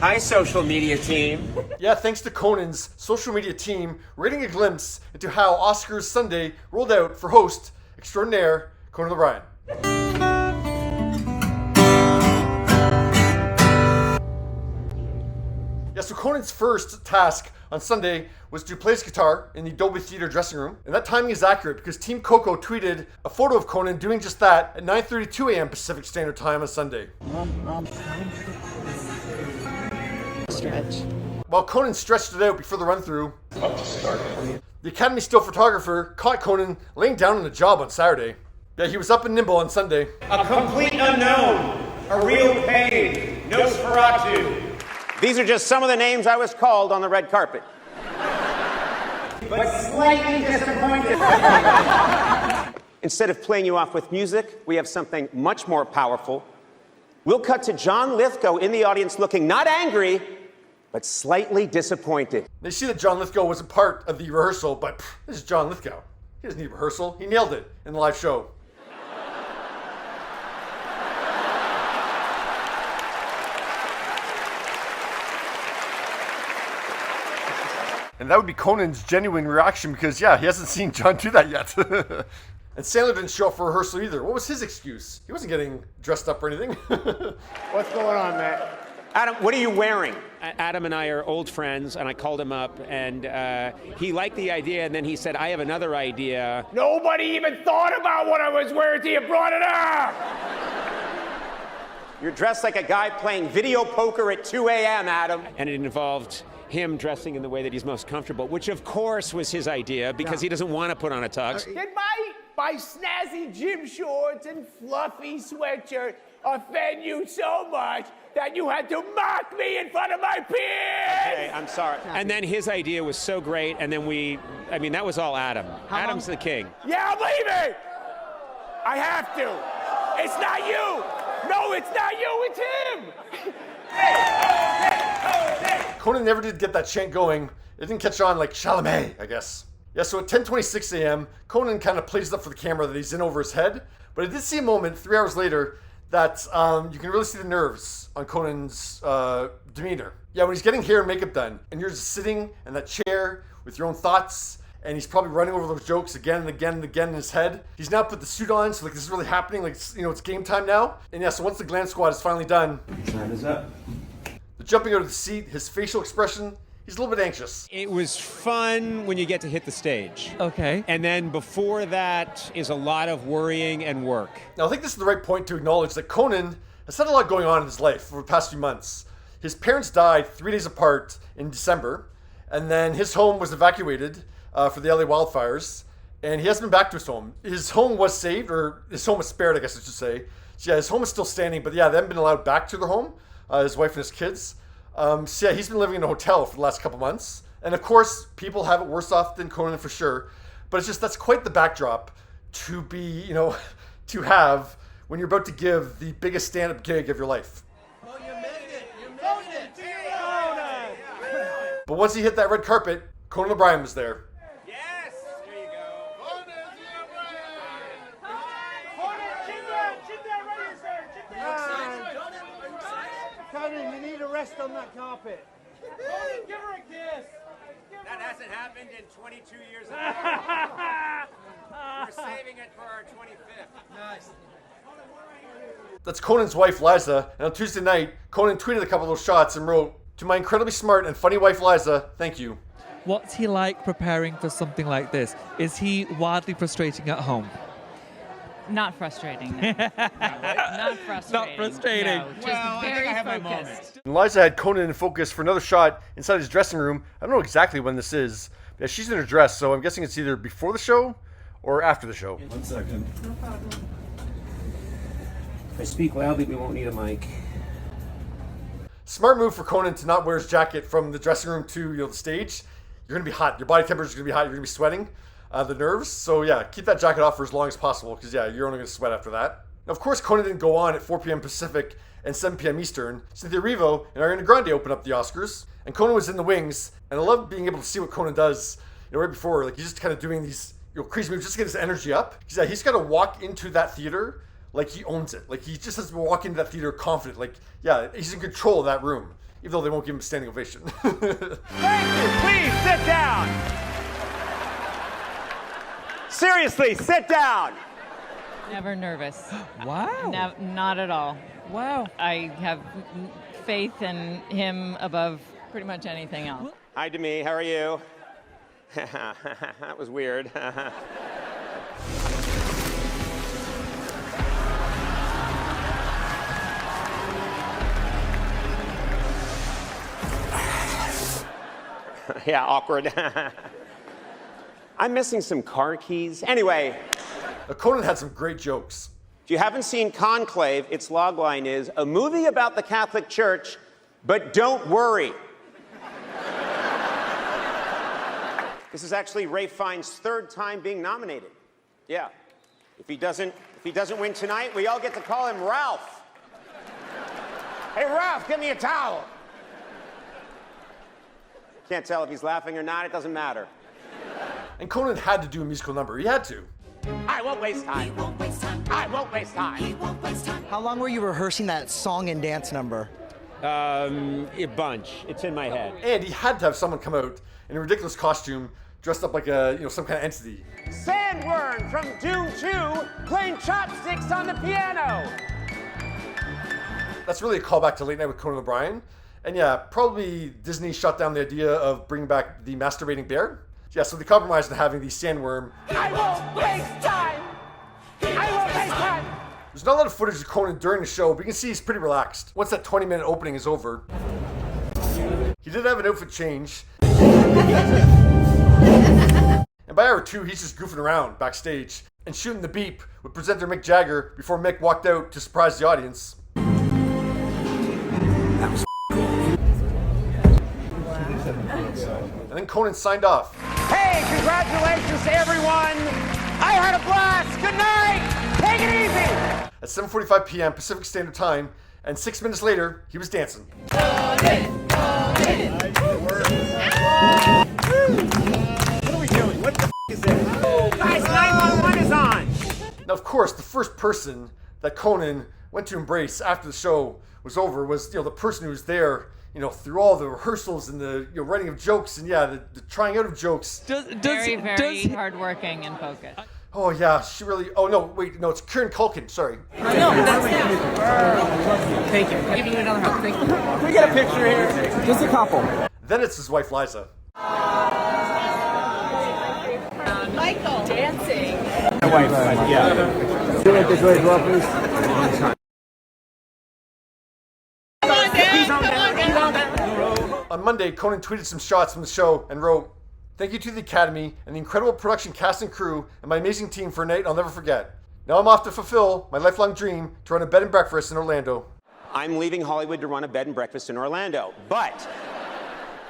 Hi, social media team. Yeah, thanks to Conan's social media team, we're getting a glimpse into how Oscars Sunday rolled out for host extraordinaire Conan O'Brien. Yeah, so Conan's first task on Sunday was to play his guitar in the Dolby Theatre dressing room. And that timing is accurate because Team Coco tweeted a photo of Conan doing just that at 9:32 a.m. Pacific Standard Time on Sunday. Stretch. While Conan stretched it out before the run-through, the Academy still photographer caught Conan laying down on a job on Saturday. Yeah, he was up and nimble on Sunday. A complete unknown. A real pain. Nosferatu. These are just some of the names I was called on the red carpet. But slightly disappointed. Instead of playing you off with music, we have something much more powerful. We'll cut to John Lithgow in the audience looking not angry, but slightly disappointed. They see that John Lithgow wasn't part of the rehearsal, but this is John Lithgow. He doesn't need rehearsal. He nailed it in the live show. And that would be Conan's genuine reaction because, yeah, he hasn't seen John do that yet. And Sandler didn't show up for rehearsal either. What was his excuse? He wasn't getting dressed up or anything. What's going on, Matt? Adam, what are you wearing? Adam and I are old friends, and I called him up, and he liked the idea, and then he said, I have another idea. Nobody even thought about what I was wearing till you brought it up! You're dressed like a guy playing video poker at 2 a.m., Adam. And it involved him dressing in the way that he's most comfortable, which of course was his idea, because he doesn't want to put on a tux. Did my snazzy gym shorts and fluffy sweatshirt offend you so much that you had to mock me in front of my peers? Okay, I'm sorry. And then his idea was so great, and then that was all Adam. Adam's the king. Yeah, I'm leaving! I have to. It's not you! No, it's not you, it's him! Conan never did get that chant going. It didn't catch on like Chalamet, I guess. Yeah, so at 10:26 a.m., Conan kind of plays it up for the camera that he's in over his head. But I did see a moment 3 hours later that you can really see the nerves on Conan's demeanor. Yeah, when he's getting hair and makeup done, and you're just sitting in that chair with your own thoughts, and he's probably running over those jokes again and again and again in his head. He's now put the suit on, so like this is really happening, like it's game time now. And yeah, so once the glam squad is finally done, Time is up. the jumping out of the seat, his facial expression, he's a little bit anxious. It was fun when you get to hit the stage. Okay. And then before that is a lot of worrying and work. Now I think this is the right point to acknowledge that Conan has had a lot going on in his life over the past few months. His parents died 3 days apart in December, and then his home was evacuated for the LA wildfires, and he hasn't been back to his home. His home was saved, or his home was spared, I guess I should say. So yeah, his home is still standing, but yeah, they haven't been allowed back to their home, his wife and his kids. So yeah, he's been living in a hotel for the last couple months. And of course, people have it worse off than Conan for sure. But it's just, that's quite the backdrop to be, to have when you're about to give the biggest stand-up gig of your life. Oh, you made it! You made it! But once he hit that red carpet, Conan O'Brien was there. Yes! There you go. Conan, you need a rest on that carpet. Give her a kiss! That hasn't happened in 22 years. We're saving it for our 25th. Nice. That's Conan's wife, Liza. And on Tuesday night, Conan tweeted a couple of those shots and wrote, "To my incredibly smart and funny wife, Liza, thank you." What's he like preparing for something like this? Is he wildly frustrating at home? Not frustrating. No. Not frustrating. Not frustrating. No, just very focused. And Liza had Conan in focus for another shot inside his dressing room. I don't know exactly when this is. Yeah, she's in her dress, so I'm guessing it's either before the show or after the show. 1 second. No problem. If I speak loudly, we won't need a mic. Smart move for Conan to not wear his jacket from the dressing room to the stage. You're going to be hot. Your body temperature is going to be hot. You're going to be sweating. The nerves. So yeah, keep that jacket off for as long as possible because yeah, you're only going to sweat after that. Now, of course, Conan didn't go on at 4 p.m. Pacific and 7 p.m. Eastern. Cynthia Erivo and Ariana Grande opened up the Oscars, and Conan was in the wings. And I love being able to see what Conan does. Right before, like he's just kind of doing these crazy moves just to get his energy up. Because yeah, he's got to walk into that theater like he owns it. Like he just has to walk into that theater confident. Like yeah, he's in control of that room. even though they won't give him a standing ovation. Thank you. Please sit down. Seriously, sit down. Never nervous. Wow. Not at all. Wow. I have faith in him above pretty much anything else. Hi, Demi. How are you? That was weird. Yeah, awkward. I'm missing some car keys. Anyway. Conan had some great jokes. If you haven't seen Conclave, its logline is a movie about the Catholic Church, but don't worry. This is actually Ray Fiennes' third time being nominated. Yeah. If he doesn't win tonight, we all get to call him Ralph. Hey, Ralph, give me a towel. Can't tell if he's laughing or not. It doesn't matter. And Conan had to do a musical number. He had to. I won't waste time. I won't waste time. How long were you rehearsing that song and dance number? A bunch. It's in my head. And he had to have someone come out in a ridiculous costume, dressed up like some kind of entity. Sandworm from Doom 2 playing chopsticks on the piano. That's really a callback to Late Night with Conan O'Brien. And yeah, probably Disney shut down the idea of bringing back the masturbating bear. Yeah, so they compromised on having the sandworm. I won't waste time. I won't waste time. There's not a lot of footage of Conan during the show, but you can see he's pretty relaxed. Once that 20-minute opening is over, he did have an outfit change. And by hour 2, he's just goofing around backstage and shooting the beep with presenter Mick Jagger before Mick walked out to surprise the audience. That was cool. And then Conan signed off. Hey, congratulations to everyone. I had a blast. Good night. Take it easy. At 7:45 p.m. Pacific Standard Time, and 6 minutes later, he was dancing. What are we doing? What the is this? Guys, 911 is on. Now, of course, the first person that Conan went to embrace after the show was over was, the person who was there, through all the rehearsals and the writing of jokes and the trying out of jokes. Very hardworking and focused. Oh yeah, she really. Oh no, wait, no, it's Kieran Culkin. Sorry. I know, that's him. Thank you. I'll give you another hug. Thank you. Can we get a picture here? Just a couple. Then it's his wife Liza. Michael dancing. My wife, yeah. Do it this way as well, please. On Monday, Conan tweeted some shots from the show and wrote, "Thank you to the Academy and the incredible production cast and crew and my amazing team for a night I'll never forget. Now I'm off to fulfill my lifelong dream to run a bed and breakfast in Orlando." I'm leaving Hollywood to run a bed and breakfast in Orlando,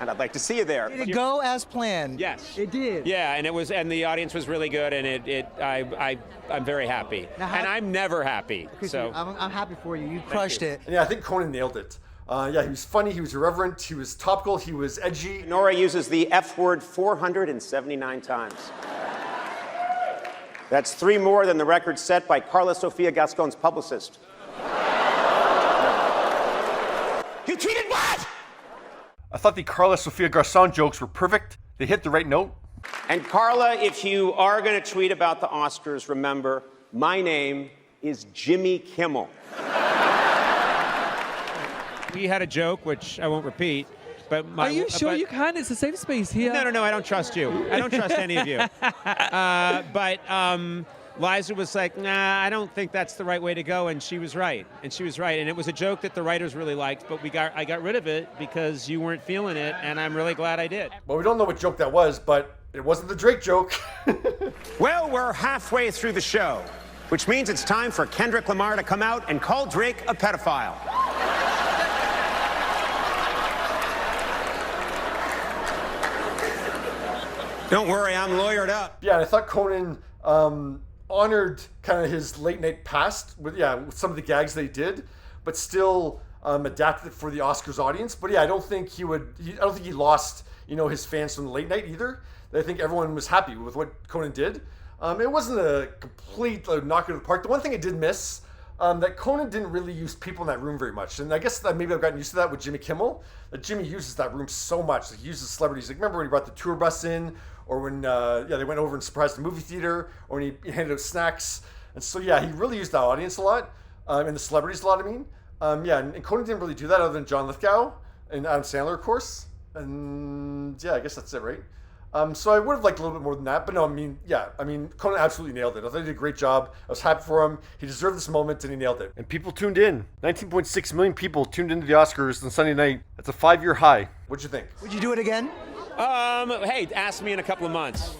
and I'd like to see you there. Did it go as planned? Yes. It did. Yeah, and the audience was really good, and I'm very happy. Now, and I'm never happy. So I'm happy for you. You crushed it. And yeah, I think Conan nailed it. He was funny, he was irreverent, he was topical, he was edgy. Nora uses the F word 479 times. That's 3 more than the record set by Carla Sofia Gascon's publicist. You cheated what? I thought the Carla Sofia Garcon jokes were perfect. They hit the right note. And Carla, if you are going to tweet about the Oscars, remember, my name is Jimmy Kimmel. we had a joke, which I won't repeat. But Are you sure you can? It's a safe space here. No, I don't trust you. I don't trust any of you. But Liza was like, nah, I don't think that's the right way to go, and she was right. And it was a joke that the writers really liked, but I got rid of it because you weren't feeling it, and I'm really glad I did. Well, we don't know what joke that was, but it wasn't the Drake joke. Well, we're halfway through the show, which means it's time for Kendrick Lamar to come out and call Drake a pedophile. Don't worry, I'm lawyered up. Yeah, and I thought Conan honored kind of his late night past with some of the gags they did, but still adapted it for the Oscars audience. But yeah, I don't think he lost his fans from the late night either. I think everyone was happy with what Conan did. It wasn't a complete knock out of the park. The one thing I did miss that Conan didn't really use people in that room very much. And I guess that maybe I've gotten used to that with Jimmy Kimmel, that Jimmy uses that room so much. Like, he uses celebrities. Like, remember when he brought the tour bus in, or when they went over and surprised the movie theater, or when he handed out snacks. And so, yeah, he really used the audience a lot, and the celebrities a lot, I mean. And Conan didn't really do that other than John Lithgow and Adam Sandler, of course. And yeah, I guess that's it, right? So I would have liked a little bit more than that, but no, Conan absolutely nailed it. I thought he did a great job. I was happy for him. He deserved this moment, and he nailed it. And people tuned in. 19.6 million people tuned into the Oscars on Sunday night. That's a 5-year high. What'd you think? Would you do it again? Hey, ask me in a couple of months.